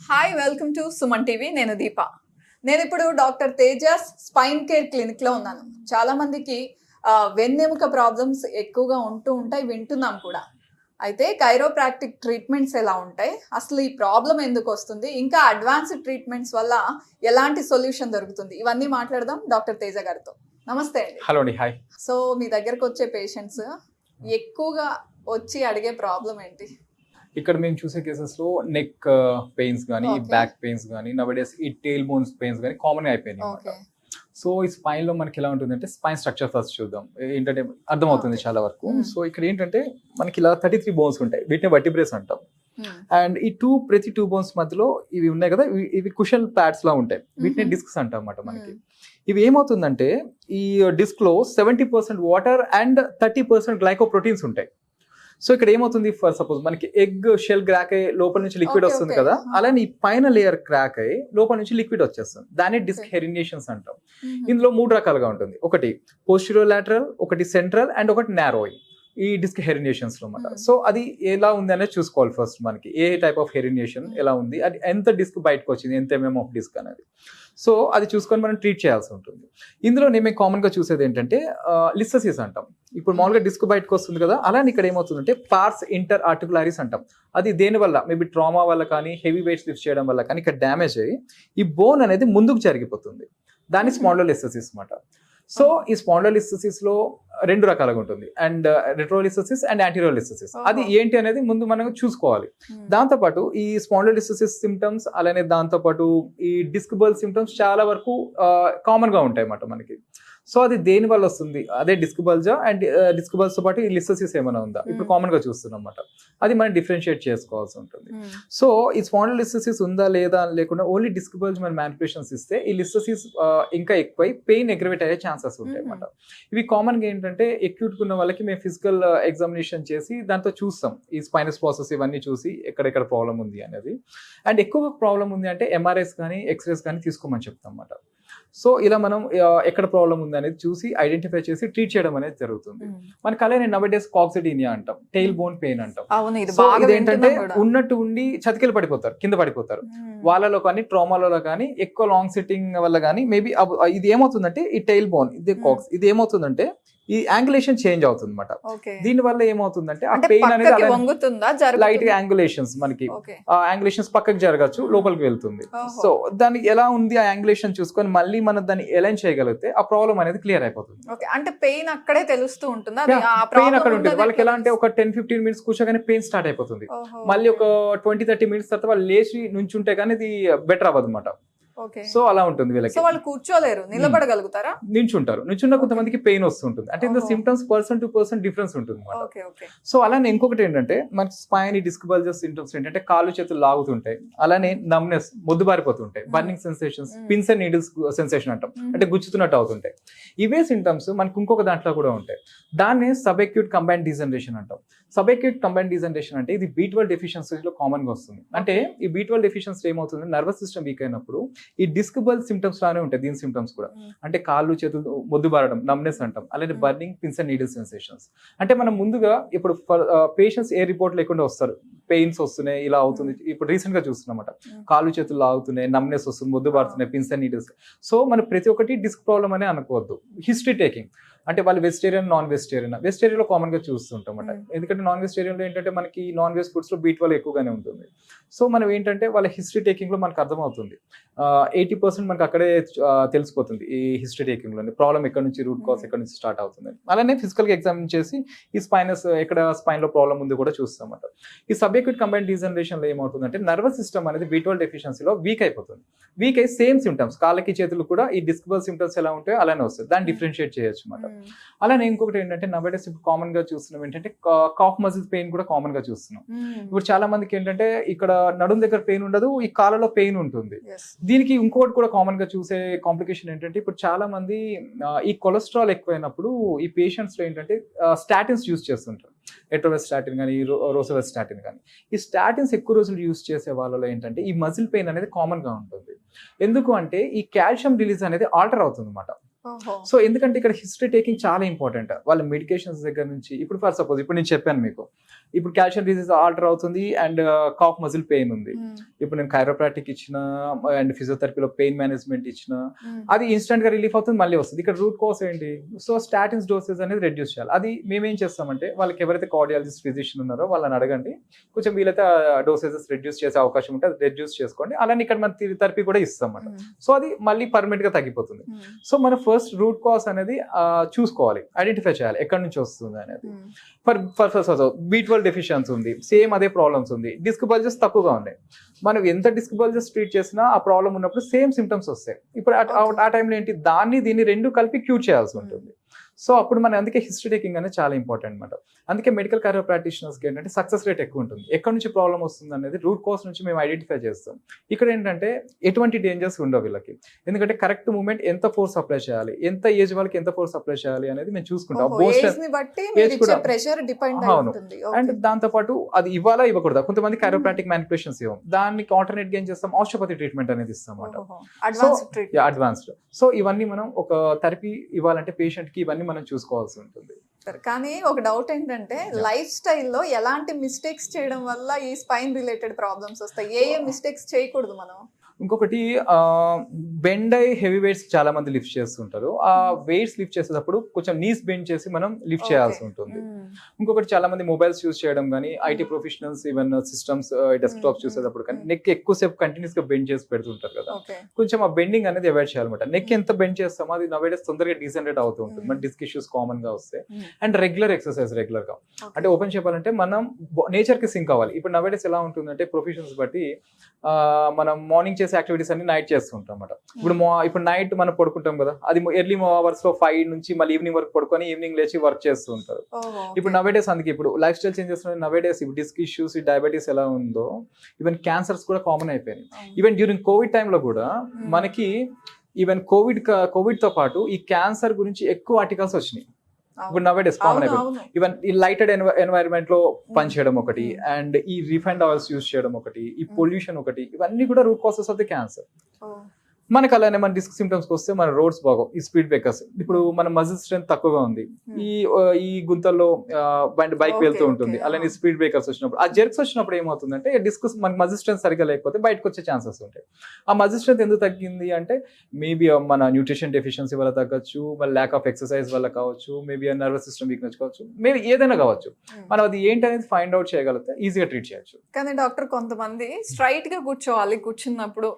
Hi welcome to Suman TV. నేను దీప. నేను ఇప్పుడు doctor Tejas spine care clinic లో ఉన్నాను. చాలా మందికి వెన్నెముక ప్రాబ్లమ్స్ ఎక్కువగా ఉంటూ ఉంటాయి, వింటున్నాం కూడా. అయితే కైరోప్రాక్టిక్ ట్రీట్మెంట్స్ ఎలా ఉంటాయి, అసలు ఈ ప్రాబ్లం ఎందుకు వస్తుంది, ఇంకా అడ్వాన్స్డ్ ట్రీట్మెంట్స్ వల్ల ఎలాంటి సొల్యూషన్ దొరుకుతుంది, ఇవన్నీ మాట్లాడదాం డాక్టర్ తేజ గారితో. నమస్తే అండి. హలో అండి. హాయ్. సో మీ దగ్గరకు వచ్చే పేషెంట్స్ ఎక్కువగా వచ్చి అడిగే ప్రాబ్లం ఏంటి? ఇక్కడ మేము చూసే కేసెస్లో నెక్ పెయిన్స్ కానీ, బ్యాక్ పెయిన్స్ కానీ, నవడేస్ ఈ టెయిల్ బోన్స్ పెయిన్స్ కానీ కామన్ అయిపోయినాయి అనమాట. సో ఈ స్పైన్ లో మనకి ఎలా ఉంటుందంటే, స్పైన్ స్ట్రక్చర్ ఫస్ట్ చూద్దాం, ఏంటంటే అర్థమవుతుంది చాలా వరకు. సో ఇక్కడ ఏంటంటే మనకి ఇలా 33 బోన్స్ ఉంటాయి, వీటిని వర్టిబ్రేస్ అంటాం. అండ్ ఈ ప్రతి టూ బోన్స్ మధ్యలో ఇవి ఉన్నాయి కదా, ఇవి కుషన్ ప్యాడ్స్ లా ఉంటాయి, వీటిని డిస్క్స్ అంటాం అన్నమాట. మనకి ఇవి ఏమవుతుందంటే, ఈ డిస్క్ లో 70% వాటర్ అండ్ 30% గ్లైకోప్రోటీన్స్ ఉంటాయి. సో ఇక్కడ ఏమవుతుంది, ఫర్ సపోజ్ మనకి ఎగ్ షెల్ క్రాక్ అయ్యి లోపల నుంచి లిక్విడ్ వస్తుంది కదా, అలానే ఈ పైన లేయర్ క్రాక్ అయ్యి లోపల నుంచి లిక్విడ్ వచ్చేస్తుంది. దాన్ని డిస్క్ హెరినియేషన్స్ అంటాం. ఇందులో 3 రకాలుగా ఉంటుంది. ఒకటి పోస్టీరియో లాటరల్, ఒకటి సెంట్రల్ అండ్ ఒకటి నారో, ఈ డిస్క్ హెరినియేషన్స్ లో అన్నమాట. సో అది ఎలా ఉంది అనేది చూసుకోవాలి ఫస్ట్. మనకి ఏ టైప్ ఆఫ్ హెరినియేషన్ ఎలా ఉంది, అది ఎంత డిస్క్ బయటకు వచ్చింది, ఎంత ఎంఎం ఆఫ్ డిస్క్ అనేది. సో అది చూసుకొని మనం ట్రీట్ చేయాల్సి ఉంటుంది. ఇందులో మేము కామన్ గా చూసేది ఏంటంటే లిస్ససిస్ అంటాం. ఇప్పుడు మామూలుగా డిస్క్ బయటకు వస్తుంది కదా, అలానే ఇక్కడ ఏమవుతుందంటే పార్స్ ఇంటర్ ఆర్టికులారిస్ అంటాం. అది దేని వల్ల, మేబీ ట్రామా వల్ల కానీ, హెవీ వెయిట్స్ లిఫ్ట్ చేయడం వల్ల కానీ ఇక్కడ డ్యామేజ్ అయ్యి ఈ బోన్ అనేది ముందుకు జరిగిపోతుంది. దాన్ని స్పాండిలోలిస్థెసిస్ అన్నమాట. సో ఈ స్పాండిలోలిస్థెసిస్ లో 2 రకాలుగా ఉంటుంది, అండ్ రెట్రోలిస్థెసిస్ అండ్ యాంటీరోలిస్థెసిస్. అది ఏంటి అనేది ముందు మనం చూసుకోవాలి. దాంతోపాటు ఈ స్పాండిలోలిస్థెసిస్ సిమ్టమ్స్, అలానే దాంతోపాటు ఈ డిస్క్ బర్ల్ సిమ్టమ్స్ చాలా వరకు కామన్ గా ఉంటాయి అన్నమాట మనకి. సో అది దేని వల్ల వస్తుంది, అదే డిస్క్ బల్జా అండ్ డిస్క్ బల్జ్ తో పాటు ఈ లిస్థెసిస్ ఏమైనా ఉందా, ఇప్పుడు కామన్ గా చూస్తున్నాం అన్నమాట. అది మనం డిఫరెన్షియేట్ చేసుకోవాల్సి ఉంటుంది. సో ఈ స్పాండిలోలిస్థెసిస్ ఉందా లేదా లేకుండా ఓన్లీ డిస్క్ బల్జ్ మన మ్యానిపులేషన్స్ ఇస్తే ఈ లిస్థెసిస్ ఇంకా ఎక్కువై పెయిన్ అగ్రవేట్ అయ్యే ఛాన్సెస్ ఉంటాయి అన్నమాట. ఇవి కామన్ గా ఏంటంటే అక్యూట్ ఉన్న వాళ్ళకి మేము ఫిజికల్ ఎగ్జామినేషన్ చేసి దాంతో చూస్తాం, ఈ స్పైనస్ ప్రాసెస్ ఇవన్నీ చూసి ఎక్కడెక్కడ ప్రాబ్లం ఉంది అనేది. అండ్ ఎక్కువ ప్రాబ్లం ఉంది అంటే ఎంఆర్ఐస్ కానీ ఎక్స్రేస్ కానీ తీసుకోమని చెప్తాం అన్నమాట. సో ఇలా మనం ఎక్కడ ప్రాబ్లం ఉంది అనేది చూసి ఐడెంటిఫై చేసి ట్రీట్ చేయడం అనేది జరుగుతుంది. మనకి అలానే నవడేస్ కాక్సిడీనియా అంటాం, టెయిల్ బోన్ పెయిన్ అంటాం. సో ఇదేంటంటే ఉన్నట్టు ఉండి చతికిలు పడిపోతారు, కింద పడిపోతారు. వాళ్ళలో కానీ ట్రామాలలో కానీ ఎక్కువ లాంగ్ సిట్టింగ్ వల్ల కానీ మేబీ ఇది ఏమవుతుందంటే, ఈ టెయిల్ బోన్ ఇది ఏమవుతుందంటే ఈ యాంగులేషన్ చేంజ్ అవుతుంది అనమాట. దీని వల్ల ఏమవుతుందంటే ఆ పెయిన్ అనేది లైట్ యాంగులేషన్స్, మనకి ఆ యాంగులేషన్స్ పక్కకి జరగచ్చు, లోపలికి వెళ్తుంది. సో దానికి ఎలా ఉంది ఆ యాంగులేషన్ చూసుకొని మళ్ళీ మనం దాన్ని ఎలైన్ చేయగలిగితే ఆ ప్రాబ్లం అనేది క్లియర్ అయిపోతుంది. అంటే పెయిన్ అక్కడే తెలుస్తూ ఉంటుంది, పెయిన్ అక్కడ ఉంటుంది. వాళ్ళకి ఎలా అంటే ఒక 10-15 మినిట్స్ కూర్చోగానే పెయిన్ స్టార్ట్ అయిపోతుంది. మళ్ళీ ఒక 20-30 మినిట్స్ తర్వాత వాళ్ళు లేచి నుంచుంటే కానీ ఇది బెటర్ అవ్వదు అనమాట. సో అలా ఉంటుంది వీళ్ళకి. వాళ్ళు కూర్చోలేరు, నిలబడగలుగుతారా? నించుంటారు. నించున్న కొంతమందికి పెయిన్ వస్తుంటుంది. అంటే ఇందులో symptoms person to person difference ఉంటుంది. సో అలానే ఇంకొకటి ఏంటంటే, మనకి స్పైన్ డిస్క్ బల్జెస్ సిమ్టమ్స్ ఏంటంటే కాళ్ళు చేతులు లాగుతుంటాయి, అలానే నమ్నెస్, మొద్దుబారిపోతుంటాయి, burning sensations, pins and needles sensation అంటాం, అంటే గుచ్చుతున్నట్టు అవుతుంటాయి. ఇవే సిమ్టమ్స్ మనకి ఇంకొక దాంట్లో కూడా ఉంటాయి. దాన్ని సబ్ అక్యూట్ కంబైన్డ్ డీజనరేషన్ అంటాం. సబ్ అక్యూట్ కంబైన్డ్ డీజనరేషన్ అంటే ఇది B12 డెఫిషియన్సీలో కామన్ గా వస్తుంది. అంటే ఈ B12 డెఫిషియన్సీ ఏమవుతుంది, నర్వస్ సిస్టమ్ వీక్ అయినప్పుడు ఈ డిస్క్ బల్ సిమ్టమ్స్ లానే ఉంటాయి దీని సిమ్టమ్స్ కూడా. అంటే కాళ్ళు చేతులు మొద్దుబారడం, నమ్నెస్ అంటాం, అలానే burning, pins and needle sensations. అంటే మనం ముందుగా ఇప్పుడు పేషెంట్స్ ఏ రిపోర్ట్ లేకుండా వస్తారు, పెయిన్స్ వస్తున్నాయి, ఇలా అవుతుంది. ఇప్పుడు రీసెంట్ గా చూస్తున్నమాట, కాళ్ళు చేతులు లాగుతున్నాయి, నమ్నెస్ వస్తుంది, మొద్దుబారుతున్నాయి, పిన్స్ అండ్ నీడిల్స్. సో మన ప్రతి ఒక్కటి డిస్క్ ప్రాబ్లం అనే అనుకోవద్దు. హిస్టరీ టేకింగ్ అంటే వాళ్ళు వెజిటేరియన్, నాన్ వెజిటేరియన్. వెజిటేరియన్లో కామన్ గా చూస్తుంటాం అన్నమాట. ఎందుకంటే నాన్ వెజిటేరియన్లో ఏంటంటే మనకి నాన్ వెజ్ ఫుడ్స్ లో B12 ఎక్కువగానే ఉంటుంది. సో మనం ఏంటంటే వాళ్ళ హిస్టరీ టేకింగ్ లో మనకు అర్థమవుతుంది, 80% మనకు అక్కడే తెలిసిపోతుంది ఈ హిస్టరీ టేకింగ్ లో ప్రాబ్లం ఎక్కడ నుంచి, రూట్ కాజ్ ఎక్కడ నుంచి స్టార్ట్ అవుతుంది. అలానే ఫిజికల్ గా ఎగ్జామిన్ చేసి ఈ స్పైనస్ ఎక్కడ స్పైన్ లో ప్రాబ్లం ఉంది కూడా చూస్తాం అన్నమాట. ఈ సబ్ అక్యూట్ కంబైన్డ్ డీజనరేషన్ లో ఏమవుతుందంటే నర్వస్ సిస్టమ్ అనేది B12 డెఫిషియన్సీలో వీక్ అయిపోతుంది. వీక్ అయి సేమ్ సిమ్టమ్స్, కాళ్ళకి చేతులు కూడా ఈ డిస్క్ బల్ సిమ్టమ్స్ ఎలా ఉంటాయో అలానే వస్తుంది. దాన్ని డిఫరెన్షియేట్ చేయొచ్చు అన్నమాట. అలానే ఇంకొకటి ఏంటంటే నవడేస్ ఇప్పుడు కామన్ గా చూస్తున్నాం ఏంటంటే కాఫ్ మజిల్ పెయిన్ కూడా కామన్ గా చూస్తున్నాం. ఇప్పుడు చాలా మందికి ఏంటంటే ఇక్కడ నడుం దగ్గర పెయిన్ ఉండదు, ఈ కాళ్ళలో పెయిన్ ఉంటుంది. దీనికి ఇంకోటి కూడా కామన్ గా చూసే కాంప్లికేషన్ ఏంటంటే, ఇప్పుడు చాలా మంది ఈ కొలెస్ట్రాల్ ఎక్కువైనప్పుడు ఈ పేషెంట్స్ లో ఏంటంటే స్టాటిన్స్ యూజ్ చేస్తుంటారు. ఎట్రోవెస్టాటిన్ కానీ, రోసోవెస్టాటిన్ కానీ. ఈ స్టాటిన్స్ ఎక్కువ రోజులు యూజ్ చేసే వాళ్ళలో ఏంటంటే ఈ మజిల్ పెయిన్ అనేది కామన్ గా ఉంటుంది. ఎందుకు అంటే ఈ కాల్షియం రిలీజ్ అనేది ఆల్టర్ అవుతుంది అన్నమాట. ఓహో. సో ఎందుకంటే ఇక్కడ హిస్టరీ టేకింగ్ చాలా ఇంపార్టెంట్. వాళ్ళ మెడికేషన్స్ దగ్గర నుంచి ఇప్పుడు ఫర్ సపోజ్ ఇప్పుడు నేను చెప్పాను మీకు, ఇప్పుడు క్యాల్షియం డిసీజ్ ఆర్డర్ అవుతుంది అండ్ కాఫ్ మజిల్ పెయిన్ ఉంది. ఇప్పుడు నేను కైరోప్రాక్టిక్ ఇచ్చిన అండ్ ఫిజియోథెరపీలో పెయిన్ మేనేజ్మెంట్ ఇచ్చిన అది ఇన్స్టెంట్ గా రిలీఫ్ అవుతుంది, మళ్ళీ వస్తుంది. ఇక్కడ రూట్ కాజ్ ఏంటి? సో స్టాటిన్స్ డోసెస్ అనేది రెడ్యూస్ చేయాలి. అది మేమేం చేస్తామంటే వాళ్ళకి ఎవరైతే కార్డియాలజిస్ట్ ఫిజిషియన్ ఉన్నారో వాళ్ళని అడగండి, కొంచెం వీలైతే డోసెసెస్ రెడ్యూస్ చేసే అవకాశం ఉంటే అది రెడ్యూస్ చేసుకోండి. అలానే ఇక్కడ మన థెరపీ కూడా ఇస్తాం అన్నమాట. సో అది మళ్ళీ పర్మనెంట్ గా తగ్గిపోతుంది. సో మన ఫస్ట్ రూట్ కాజ్ అనేది చూసుకోవాలి, ఐడెంటిఫై చేయాలి ఎక్కడి నుంచి వస్తుంది అనేది. ఫర్ B12 డెఫిషియన్సీ ఉంది, సేమ్ అదే ప్రాబ్లమ్స్ ఉంది, డిస్క్ బల్జెస్ తక్కువగా ఉన్నాయి. మనం ఎంత డిస్క్ బల్జెస్ ట్రీట్ చేసినా ఆ ప్రాబ్లం ఉన్నప్పుడు సేమ్ సిమ్టమ్స్ వస్తాయి. ఇప్పుడు ఆ టైంలో ఏంటి, దీన్ని రెండు కలిపి క్యూర్ చేయాల్సి ఉంటుంది. సో అప్పుడు మన అందుకే హిస్టరీ టేకింగ్ అనేది చాలా ఇంపార్టెంట్ అనమాట. అందుకే మెడికల్ కైరో ప్రాక్టీషనర్స్కి ఏంటంటే సక్సెస్ రేట్ ఎక్కువ ఉంటుంది. ఎక్కడి నుంచి ప్రాబ్లం వస్తుంది అనేది రూట్ కాజ్ నుంచి మేము ఐడెంటిఫై చేస్తాం. ఇక్కడ ఏంటంటే ఎటువంటి డేంజర్స్ ఉండవు వీళ్ళకి, ఎందుకంటే కరెక్ట్ మూమెంట్ ఎంత ఫోర్స్ అప్లై చేయాలి, ఎంత ఏజ్ వాళ్ళకి ఎంత ఫోర్స్ అప్లై చేయాలి అనేది మేము చూసుకుంటాం. అవును. అండ్ దాంతో పాటు అది ఇవ్వాలా ఇవ్వకూడదా, కొంతమంది కైరోప్రాక్టిక్ మ్యానిపులేషన్స్ ఇవ్వం, దానికి ఆల్టర్నేట్ గా ఏం చేస్తాం, ఆస్టియోపతి ట్రీట్మెంట్ అనేది ఇస్తాం అన్నమాట, అడ్వాన్స్డ్. సో ఇవన్నీ మనం ఒక థెరపీ ఇవ్వాలంటే పేషెంట్ కి ఇవన్నీ మనం చూసుకోవాల్సి ఉంటుంది. కానీ ఒక డౌట్ ఏంటంటే లైఫ్ స్టైల్లో ఎలాంటి మిస్టేక్స్ చేయడం వల్ల ఈ స్పైన్ రిలేటెడ్ ప్రాబ్లమ్స్ వస్తాయి, ఏ మిస్టేక్స్ చేయకూడదు మనం? ఇంకొకటి బెండ్ అయ్యి హెవీ వెయిట్స్ చాలా మంది లిఫ్ట్ చేస్తుంటారు. ఆ వెయిట్స్ లిఫ్ట్ చేసేటప్పుడు కొంచెం నీస్ బెండ్ చేసి మనం లిఫ్ట్ చేయాల్సి ఉంటుంది. ఇంకొకటి చాలా మంది మొబైల్స్ యూజ్ చేయడం కానీ, IT professionals even systems desktop చూసేటప్పుడు కానీ నెక్ ఎక్కువసేపు కంటిన్యూస్ గా బెండ్ చేసి పెడుతుంటారు కదా, కొంచెం ఆ బెండింగ్ అనేది అవాయిడ్ చేయాలన్నమాట. నెక్ ఎంత బెండ్ చేస్తామో అది నవేడేస్ తొందరగా డీజనరేట్ అవుతూ ఉంటుంది, మన డిస్క్ ఇష్యూస్ కామన్ గా వస్తాయి. అండ్ రెగ్యులర్ ఎక్సర్సైజ్ రెగ్యులర్ గా, అంటే ఓపెన్ చెప్పాలంటే మనం నేచర్ కి సింక్ అవ్వాలి. ఇప్పుడు నవేడేస్ ఎలా ఉంటుందంటే ప్రొఫెషన్స్ బట్టి మనం మార్నింగ్ చేసే యాక్టివిటీస్ అన్ని నైట్ చేస్తుంటాం అన్నమాట. ఇప్పుడు నైట్ మనం పడుకుంటాం కదా, అది ఎర్లీ అవర్స్ లో 5 నుంచి మళ్ళీ ఈవినింగ్ వరకు పడుకొని ఈవినింగ్ లేచి వర్క్ చేస్తూ ఉంటారు. ఇప్పుడు నవేడేస్ అందుకే ఇప్పుడు లైఫ్ స్టైల్ చేంజ్ చేస్తున్నారు. నవేడేస్ ఇప్పుడు డిస్క్ ఇష్యూస్, డయాబెటీస్ ఎలా ఉందో ఈవెన్ క్యాన్సర్స్ కూడా కామన్ అయిపోయినాయి. ఈవెన్ డ్యూరింగ్ కోవిడ్ టైంలో కూడా మనకి ఈవెన్ కోవిడ్ తో పాటు ఈ క్యాన్సర్ గురించి ఎక్కువ ఆర్టికల్స్ వచ్చినాయి. ఇప్పుడు నవేడేస్ కామన్ అయిపోయింది. ఈవెన్ ఈ లైటెడ్ ఎన్వైరన్మెంట్ లో పనిచేయడం ఒకటి, అండ్ ఈ రిఫైన్డ్ ఆయిల్స్ యూజ్ చేయడం ఒకటి, ఈ పొల్యూషన్ ఒకటి, ఇవన్నీ కూడా root causes of the cancer. మనకు అలానే మన డిస్క్ సిమ్టమ్స్ వస్తే మన రోడ్స్ బాగో, ఈ స్పీడ్ బ్రేకర్స్, ఇప్పుడు మన మజిల్ స్ట్రెంత్ తక్కువగా ఉంది, ఈ గుంతల్లో బైక్ వెళ్తూ ఉంటుంది, అలానే స్పీడ్ బ్రేకర్స్ వచ్చినప్పుడు ఆ జెర్క్స్ వచ్చినప్పుడు ఏమవుతుందంటే డిస్క్ మన మజిల్ స్ట్రెంత్ సరిగా లేకపోతే బయటకు వచ్చే ఛాన్సెస్ ఉంటాయి. ఆ మజిల్ స్ట్రెంత్ ఎందుకు తగ్గింది అంటే మేబీ మన న్యూట్రిషన్ డెఫిషియన్సీ వల్ల తగ్గచ్చు, మళ్ళీ ల్యాక్ ఆఫ్ ఎక్సర్సైజ్ వల్ల కావచ్చు, మేబీ నర్వస్ సిస్టమ్ వీక్నెస్ కావచ్చు, మేబీ ఏదైనా కావచ్చు. మనం అది ఏంటనేది ఫైండ్ అవుట్ చేయగలిగితే ఈజీగా ట్రీట్ చేయొచ్చు. కానీ డాక్టర్ కొంతమంది స్ట్రైట్ గా కూర్చోవాలి, కూర్చున్నప్పుడు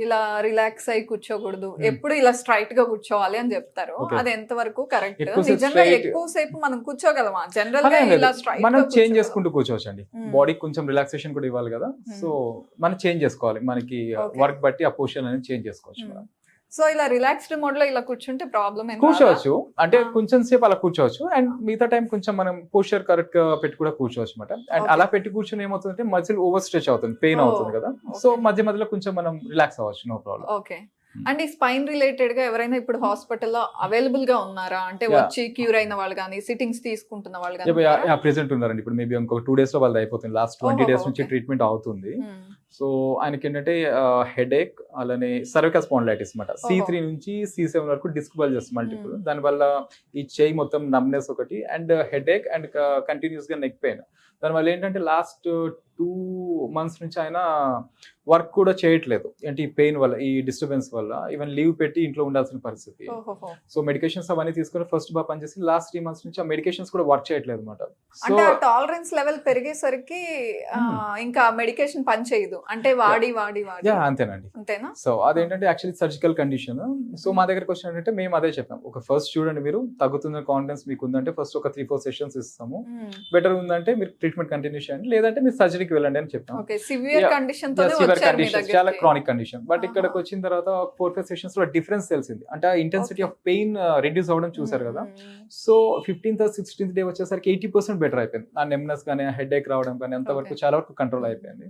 ఇలా రిలాక్స్ అయి కూర్చోకూడదు, ఎప్పుడు ఇలా స్ట్రైట్ గా కూర్చోవాలి అని చెప్తారు. అది ఎంత వరకు కరెక్ట్? నిజంగా ఎక్కువ సేపు మనం కూర్చోగలమా? జనరల్ గా ఇలా స్ట్రైట్ మనం చేంజ్ చేసుకుంటూ కూర్చోవచ్చు అండి. బాడీకి కొంచెం రిలాక్సేషన్ కూడా ఇవ్వాలి కదా, సో మనం చేంజ్ చేసుకోవాలి, మనకి వర్క్ బట్టి ఆ పొజిషన్ అనేది చేంజ్ చేసుకోవచ్చు. సో ఇలా రిలాక్స్డ్ మోడ్ లో ఇలా కూర్చుంటే ప్రాబ్లం కూర్చోవచ్చు, అంటే కొంచెం సేపు అలా కూర్చోవచ్చు. అండ్ మిగతా టైం కొంచెం మనం పోస్చర్ కరెక్ట్ గా పెట్టి కూడా కూర్చోవచ్చు అనమాట. అండ్ అలా పెట్టి కూర్చొని ఏమవుతుందంటే మజిల్ ఓవర్ స్ట్రెచ్ అవుతుంది, పెయిన్ అవుతుంది కదా, సో మధ్య మధ్యలో కొంచెం మనం రిలాక్స్ అవ్వచ్చు, నో ప్రాబ్లం. ఓకే. అండ్ ఈ స్పైన్ రిలేటెడ్ గా ఎవరైనా ఇప్పుడు హాస్పిటల్లో అవైలబుల్ గా ఉన్నారా? అంటే వచ్చి క్యూర్ అయిన వాళ్ళు కానీ, సిట్టింగ్స్ తీసుకుంటున్న వాళ్ళు కానీ ప్రెసెంట్ ఉన్నారండి. ఇప్పుడు మేబీ ఇంకొక 2 days లో వాళ్ళది అయిపోతుంది. లాస్ట్ 20 days నుంచి ట్రీట్మెంట్ అవుతుంది. సో ఆయనకి ఏంటంటే హెడేక్, అలానే సర్వికల్ స్పాండిలైటిస్ అనమాట. C3 నుంచి C7 వరకు డిస్క్ బల్జెస్ మల్టిపుల్, దానివల్ల ఈ చేయి మొత్తం నమ్నెస్ ఒకటి, అండ్ హెడేక్, అండ్ కంటిన్యూస్ గా నెక్ పెయిన్. దానివల్ల ఏంటంటే లాస్ట్ 2 months నుంచి ఆయన వర్క్ కూడా చేయట్లేదు, అంటే ఈ పెయిన్ వల్ల, ఈ డిస్టర్బెన్స్ వల్ల ఈవెన్ లీవ్ పెట్టి ఇంట్లో ఉండాల్సిన పరిస్థితి. సో మెడికేషన్స్ అవన్నీ తీసుకుని ఫస్ట్ బాగా పనిచేసి లాస్ట్ 3 months నుంచి ఆ మెడికేషన్స్ కూడా వర్క్ చేయట్లేదు అనమాట. అంటే టాలరెన్స్ లెవెల్ పెరిగేసరికి ఇంకా మెడికేషన్ పని చేయదు, అంటే వాడి అంతేనండి. అంతేనా? సో అదేంటంటే యాక్చువల్లీ సర్జికల్ కండిషన్. సో మా దగ్గరకు వచ్చినట్టే మేము అదే చెప్పాం, ఒక ఫస్ట్ చూడండి, మీరు తగ్గుతున్న కాన్ఫిడెన్స్ మీకు ఉందంటే ఫస్ట్ ఒక 3-4 sessions ఇస్తాము, బెటర్ ఉందంటే మీరు ట్రీట్మెంట్ కంటిన్యూ చేయండి, లేదంటే మీరు సర్జరీకి వెళ్ళండి అని చెప్పాం. సివియర్ కండిషన్, చాలా క్రానిక్ కండిషన్. బట్ ఇక్కడికి వచ్చిన తర్వాత 4-5 sessions లో డిఫరెన్స్ తెలిసింది, అంటే ఇంటెన్సిటీ ఆఫ్ పెయిన్ రిడ్యూస్ అవ్వడం చూసారు కదా. So 15th or 16th day వచ్చేసరికి 80% బెటర్ అయిపోయింది. ఆ నెమ్నెస్ కానీ, హెడ్ ఏక్ రావడం కానీ అంతవరకు చాలా వరకు కంట్రోల్ అయిపోయింది.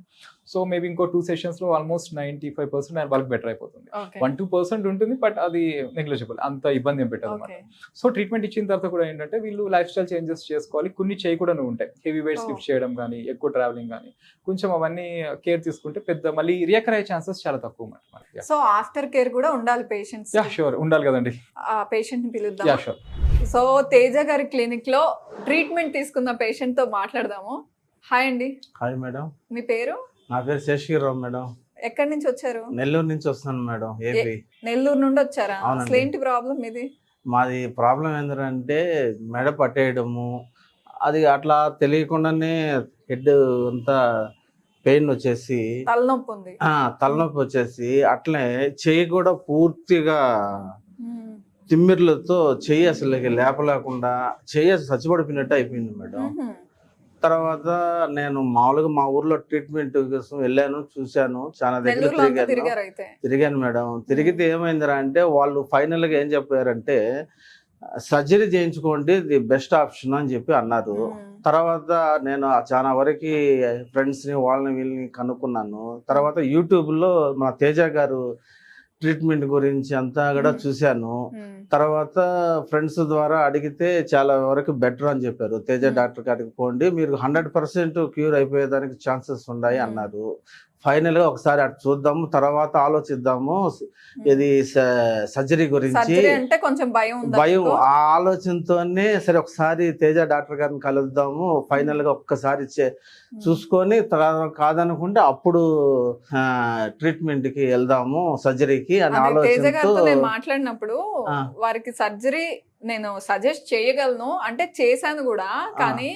సో మేబీ ఇంకో 2 sessions లో ఆల్మోస్ట్ 95% వాళ్ళకి బెటర్ అయిపోతుంది. 1-2% ఉంటుంది, బట్ అది నెగ్లిజిబుల్, అంత ఇబ్బంది ఏం పెట్టదు అనమాట. సో ట్రీట్మెంట్ ఇచ్చిన తర్వాత కూడా ఏంటంటే వీళ్ళు లైఫ్ స్టైల్ చేంజెస్ చేసుకోవాలి, కొన్ని చేయి కూడా ఉంటాయి, హెవీ వెయిట్స్ లిఫ్ట్ చేయడం కానీ, ఎక్కువ ట్రావెలింగ్ కానీ, కొంచెం అవన్నీ కేర్ తీసుకుంటే పెద్ద మళ్ళీ రియాకర్ అయ్యే ఛాన్సెస్ చాలా తక్కువ మనకి. సో ఆఫ్టర్ కేర్ కూడా ఉండాలి పేషెంట్స్. యా షూర్, ఉండాలి కదండి. ఆ పేషెంట్ ని యా పిలుద్దాం. షూర్. సో తేజ గారి క్లినిక్ లో ట్రీట్మెంట్ తీసుకున్న పేషెంట్ తో మాట్లాడదాము. హాయ్ అండి, హాయ్ మేడం, మీ పేరు? నా పేరు శేషగిరిరావు మేడం. ఎక్కడి నుంచి వచ్చారు? నెల్లూరు నుంచి వస్తున్నాను మేడం, ఏపీ. నెల్లూరు నుండి వచ్చారా? అవునండి. అసలు ఏంటి ప్రాబ్లం ఇది? మాది ప్రాబ్లం ఏంటంటే మెడ పట్టేయడము, అది అట్లా తెలియకుండానే హెడ్ అంతా పెయిన్ వచ్చేసి, తలనొప్పి ఉంది. తలనొప్పి వచ్చేసి, అట్లే చెయ్యి కూడా పూర్తిగా తిమ్మిర్లతో చెయ్యి అసలు లేపలేకుండా చెయ్యి అసలు చచ్చిపడిపోయినట్టు అయిపోయింది మేడం. తర్వాత నేను మామూలుగా మా ఊర్లో ట్రీట్మెంట్ కోసం వెళ్ళాను, చూశాను, చాలా దగ్గర నెల్లూరులో అంతా తిరిగాను తిరిగారు అయితే. తిరిగాను మేడం. తిరిగితే ఏమైందిరా అంటే వాళ్ళు ఫైనల్ గా ఏం చెప్పారంటే సర్జరీ చేయించుకోండి, ది బెస్ట్ ఆప్షన్ అని చెప్పి అన్నారు. తర్వాత నేను చాలా వరకు ఫ్రెండ్స్ ని వాళ్ళని వీళ్ళని కనుక్కున్నాను. తర్వాత యూట్యూబ్ లో మన తేజ గారు ట్రీట్మెంట్ గురించి అంతా కూడా చూశాను. తర్వాత ఫ్రెండ్స్ ద్వారా అడిగితే చాలా వరకు బెటర్ అని చెప్పారు. తేజ డాక్టర్ గారికి పోండి, మీరు 100% క్యూర్ అయిపోయేదానికి ఛాన్సెస్ ఉన్నాయి అన్నారు. ఫైనల్ గా ఒకసారి అటు చూద్దాము, తర్వాత ఆలోచిద్దాము ఇది సర్జరీ గురించి. సర్జరీ అంటే కొంచెం భయం ఉంది. భయం, ఆ ఆలోచనతోనే సరే ఒకసారి తేజ డాక్టర్ గారిని కలుద్దాము, ఫైనల్ గా ఒక్కసారి చూసుకొని కాదనుకుంటే అప్పుడు ట్రీట్మెంట్ కి వెళ్దాము, సర్జరీకి అని తేజ గారితో ఆలోచనతో. నేను మాట్లాడినప్పుడు వారికి సర్జరీ నేను సజెస్ట్ చేయగలను, అంటే చేశాను కూడా, కానీ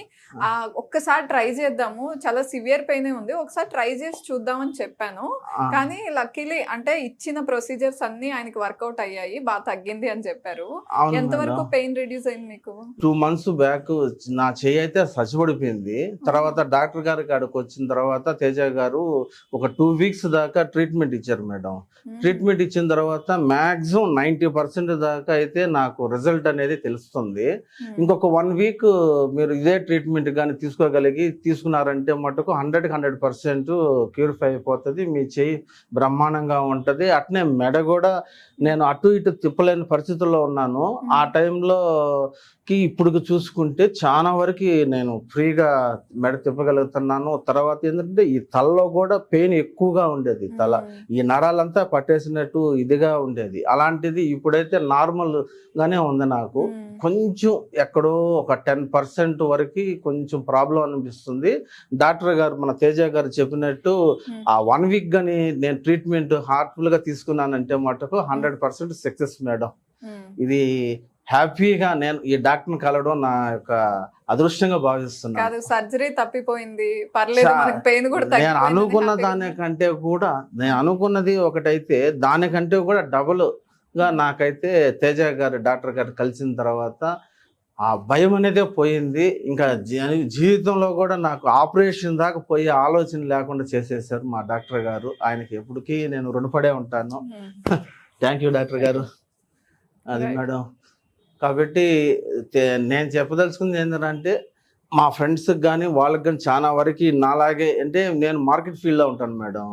ఒక్కసారి ట్రై చేద్దాము, చాలా సివియర్ పెయిన్ ఉంది, ఒకసారి ట్రై చేసి చూద్దామని చెప్పాను. కానీ లక్కీలీ అంటే ఇచ్చిన ప్రొసీజర్స్ అన్ని ఆయనకి వర్కౌట్ అయ్యాయి, బాగా తగ్గింది అని చెప్పారు. అవును ఎంతవరకు మేడం. పెయిన్ రిడ్యూస్ అయింది మీకు? 2 months బ్యాక్ నా చెయ్యి అయితే చచ్చిపడిపోయింది. తర్వాత డాక్టర్ గారి కాడికి వచ్చిన తర్వాత తేజ గారు ఒక 2 weeks దాకా ట్రీట్మెంట్ ఇచ్చారు మేడం. ట్రీట్మెంట్ ఇచ్చిన తర్వాత మాక్సిమం 90% దాకా అయితే నాకు రిజల్ట్ అనేది తెలుస్తుంది. ఇంకొక 1 week మీరు ఇదే ట్రీట్మెంట్ కానీ తీసుకున్నారంటే మటుకు 100% క్యూరిఫై అయిపోతుంది, మీ చెయ్యి బ్రహ్మాండంగా ఉంటది. అట్నే మెడ కూడా నేను అటు ఇటు తిప్పలేని పరిస్థితుల్లో ఉన్నాను. ఆ టైంలో ఇప్పుడు చూసుకుంటే చాలా వరకు నేను ఫ్రీగా మెడ తిప్పగలుగుతున్నాను. తర్వాత ఏంటంటే ఈ తలలో కూడా పెయిన్ ఎక్కువగా ఉండేది, తల ఈ నరాలంతా పట్టేసినట్టు ఇదిగా ఉండేది. అలాంటిది ఇప్పుడైతే నార్మల్ గానే ఉంది. నాకు కొంచెం ఎక్కడో ఒక 10% వరకు కొంచెం ప్రాబ్లం అనిపిస్తుంది. డాక్టర్ గారు మన తేజ గారు చెప్పినట్టు ఆ 1 week గాని నేను ట్రీట్మెంట్ హార్ట్ఫుల్ గా తీసుకున్నానంటే మటుకు 100% సక్సెస్ మేడం. ఇది హ్యాపీగా నేను ఈ డాక్టర్ని కలవడం నా యొక్క అదృష్టంగా భావిస్తున్నాను. కాదు, సర్జరీ తప్పిపోయింది, పర్లేదు, మనకి పెయిన్ కూడా నేను తగ్గిపోయింది. అనుకున్న దానికంటే కూడా, నేను అనుకున్నది ఒకటైతే దానికంటే కూడా డబుల్ గా నాకైతే తేజ గారు డాక్టర్ గారు కలిసిన తర్వాత ఆ భయం అనేదే పోయింది. ఇంకా జీవితంలో కూడా నాకు ఆపరేషన్ దాకా పోయే ఆలోచన లేకుండా చేసేసారు మా డాక్టర్ గారు. ఆయనకి ఎప్పటికీ నేను రుణపడే ఉంటాను. థ్యాంక్ యూ డాక్టర్ గారు. అది మేడం. కాబట్టి నేను చెప్పదలుచుకుంది ఏంటంటే మా ఫ్రెండ్స్ కానీ వాళ్ళకి కానీ చాలా వరకు నాలాగే, అంటే నేను మార్కెట్ ఫీల్డ్ లో ఉంటాను మేడం.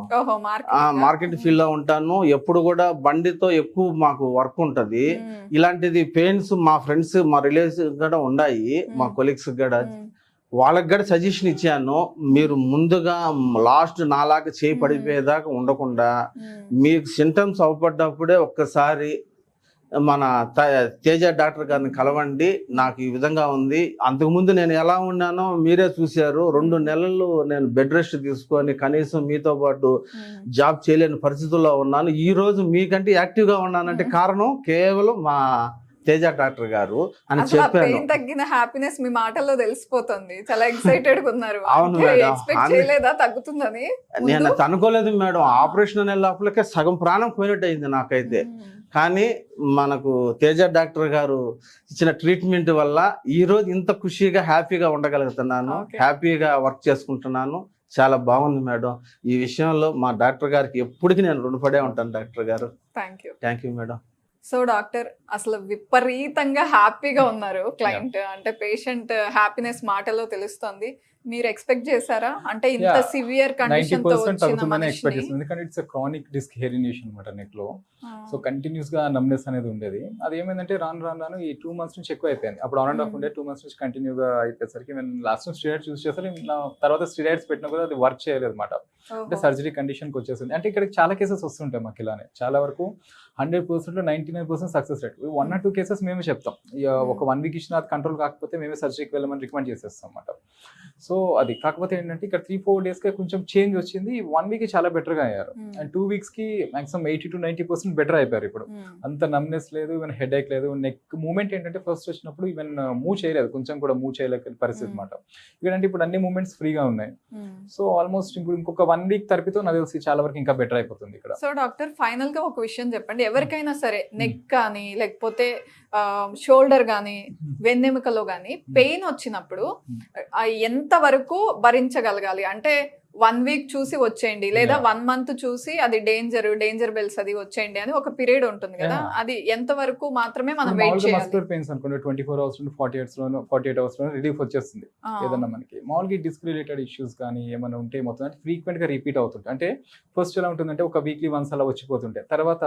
మార్కెట్ ఫీల్డ్ లో ఉంటాను. ఎప్పుడు కూడా బండితో ఎక్కువ మాకు వర్క్ ఉంటది. ఇలాంటిది పెయిన్స్ మా ఫ్రెండ్స్ మా రిలేటివ్స్ కూడా ఉన్నాయి, మా కొలీగ్స్ కూడా. వాళ్ళకి కూడా సజెషన్ ఇచ్చాను, మీరు ముందుగా లాస్ట్ నాలాగా చేయి పడిపోయేదాకా ఉండకుండా మీకు సింటమ్స్ అవపడ్డప్పుడే ఒక్కసారి మన తేజ డాక్టర్ గారిని కలవండి, నాకు ఈ విధంగా ఉంది. అంతకుముందు నేను ఎలా ఉన్నానో మీరే చూశారు. 2 నెలలు నేను బెడ్ రెస్ట్ తీసుకొని కనీసం మీతో పాటు జాబ్ చేయలేని పరిస్థితుల్లో ఉన్నాను. ఈ రోజు మీకంటే యాక్టివ్ గా ఉన్నానంటే కారణం కేవలం మా తేజ డాక్టర్ గారు అని చెప్పాను. తగ్గిన హ్యాపీనెస్ మీ మాటల్లో తెలిసిపోతుంది, చాలా ఎక్సైటెడ్ గా ఉన్నారు. అవును మేడం. ఎక్స్పెక్ట్ చేయలేదా తగ్గుతుందని? నేను అనుకోలేదు మేడం. ఆపరేషన్ అనే లోపలికే సగం ప్రాణం పోయినట్టు అయింది నాకైతే. కానీ మనకు తేజ డాక్టర్ గారు ఇచ్చిన ట్రీట్మెంట్ వల్ల ఈ రోజు ఇంత ఖుషిగా హ్యాపీగా ఉండగలుగుతున్నాను, హ్యాపీగా వర్క్ చేసుకుంటున్నాను. చాలా బాగుంది మేడం. ఈ విషయంలో మా డాక్టర్ గారికి ఎప్పటికీ నేను రుణపడే ఉంటాను డాక్టర్ గారు. Thank you madam. So doctor, అసలు విపరీతంగా హ్యాపీగా ఉన్నారు క్లయింట్, అంటే పేషెంట్ హ్యాపీనెస్ మాటలో తెలుస్తుంది. మీరు ఎక్స్పెక్ట్ చేశారా అంటే ఇంత Yeah, సివియర్ కండిషన్ తో 90% వచ్చిన తగ్గుతుందని ఎక్స్పెక్ట్ మనిషిని చేస్తుంది, ఎందుకంటే ఇట్స్ క్రానిక్ డిస్క్ హెరినేషన్ అనమాట నెక్ లో. ఆ, సో కంటిన్యూస్ గా నమ్నెస్ అనేది ఉండేది. అది ఏమైందంటే రాను ఈ 2 months నుంచి ఎక్కువ అయిపోయింది. అప్పుడు 1.5 ఉండే 2 months నుంచి కంటిన్యూగా అయిపోయేసరికి నేను లాస్ట్ స్టెరాయిడ్స్ యూస్ చేస్తే తర్వాత స్టెరాయిడ్స్ పెట్టినా కూడా అది వర్క్ చేయలేదు అనమాట. అంటే ఓహో. సర్జరీ కండిషన్కి వచ్చేసింది. అంటే ఇక్కడ చాలా కేసెస్ వస్తుంటాయి మాకు ఇలానే, చాలా వరకు 100%లో 99% సక్సెస్ రేట్. 1 or 2 కేసెస్ మేమే చెప్తాం, ఒక 1 week ఇచ్చిన అది కంట్రోల్ కాకపోతే మేమే సర్జరీకి వెళ్ళమని రికమెండ్ చేసేస్తాం అన్నమాట. సో అది కాకపోతే ఏంటంటే ఇక్కడ 3-4 daysకే కొంచెం చేంజ్ వచ్చింది. 1 week చాలా బెటర్గా అయ్యారు, అండ్ 2 weeksకి మాక్సిమం 80 to 90% బెటర్ అయిపోయారు. ఇప్పుడు అంత నమ్నెస్ లేదు, ఈవెన్ హెడ్ ఏక్ లేదు. నెక్ మూవ్మెంట్ ఏంటంటే ఫస్ట్ వచ్చినప్పుడు ఈవెన్ మూవ్ చేయలేదు, కొంచెం కూడా మూవ్ చేయలేక పరిస్థితి అనమాట. ఇక్కడంటే ఇప్పుడు అన్ని మూవ్మెంట్స్ ఫ్రీగా ఉన్నాయి. సో ఆల్మోస్ట్ ఇప్పుడు ఇంకొక 1 week తరపితో నాకు తెలిసి చాలా వరకు ఇంకా బెటర్ అయిపోతుంది ఇక్కడ. సో డాక్టర్ ఫైనల్ గా ఒక విషయం చెప్పండి, ఎవరికైనా సరే నెక్ కానీ లేకపోతే షోల్డర్ కానీ వెన్నెముకలో కానీ పెయిన్ వచ్చినప్పుడు ఎంత వరకు భరించగలగాలి? అంటే 1 week చూసి వచ్చేయండి, లేదా 1 month చూసి అది డేంజర్ బెల్స్ అది వచ్చేయండి అని ఒక పీరియడ్ ఉంటుంది కదా, అది ఎంత వరకు మాత్రమే మనం వెయిట్ చేయాలి? మస్కులర్ పెయిన్స్ అనుకోండి 24 hours నుండి 48 hours లో రిలీఫ్ వచ్చేస్తుంది ఏదన్నా మనకి. మామూలుగా డిస్క్ రిలేటెడ్ ఇష్యూస్ కానీ ఏమైనా ఉంటే మొత్తం అంటే ఫ్రీక్వెంట్ గా రిపీట్ అవుతుంటాయి. అంటే ఫస్ట్ ఎలా ఉంటుందంటే ఒక వీక్లీ వన్స్ అలా వచ్చిపోతుంటాయి, తర్వాత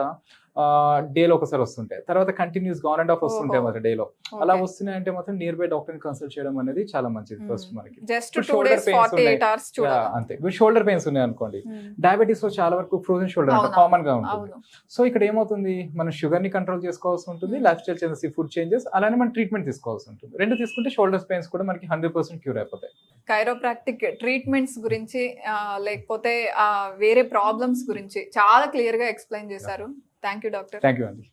డేలో ఒకసారి వస్తుంటాయి, తర్వాత కంటిన్యూస్ గా ఆన్ అండ్ ఆఫ్ వస్తుంటాయి అన్నమాట డేలో. అలా వస్తున్నాయంటే మాత్రం నియర్ బై డాక్టర్ ని కన్సల్ట్ చేయడం అనేది చాలా మంచిది. ఫస్ట్ మనకి జస్ట్ 2 days 48 hours చూడాలి అంతే. షోల్డర్ పెయిన్స్ ఉన్నాయి అనుకోండి, డయాబెటీస్ లో చాలా వరకు ఫ్రోజన్ షోల్డర్ అంటే కామన్ గా ఉంటుంది. సో ఇక్కడ ఏమవుతుంది, మనం షుగర్ ని కంట్రోల్ చేసుకోవాల్సి ఉంటుంది, life style changes, food changes, అలానే మనం ట్రీట్మెంట్ తీసుకోవాల్సి ఉంటుంది. రెండు తీసుకుంటే షోల్డర్ పెయిన్స్ కూడా మనకి 100% క్యూర్ అయిపోతాయి. కైరోప్రాక్టిక్ ట్రీట్మెంట్స్ గురించి లేకపోతే వేరే ప్రాబ్లమ్స్ గురించి చాలా క్లియర్ గా ఎక్స్ప్లెయిన్ చేశారు. Thank you doctor. Thank you అండి.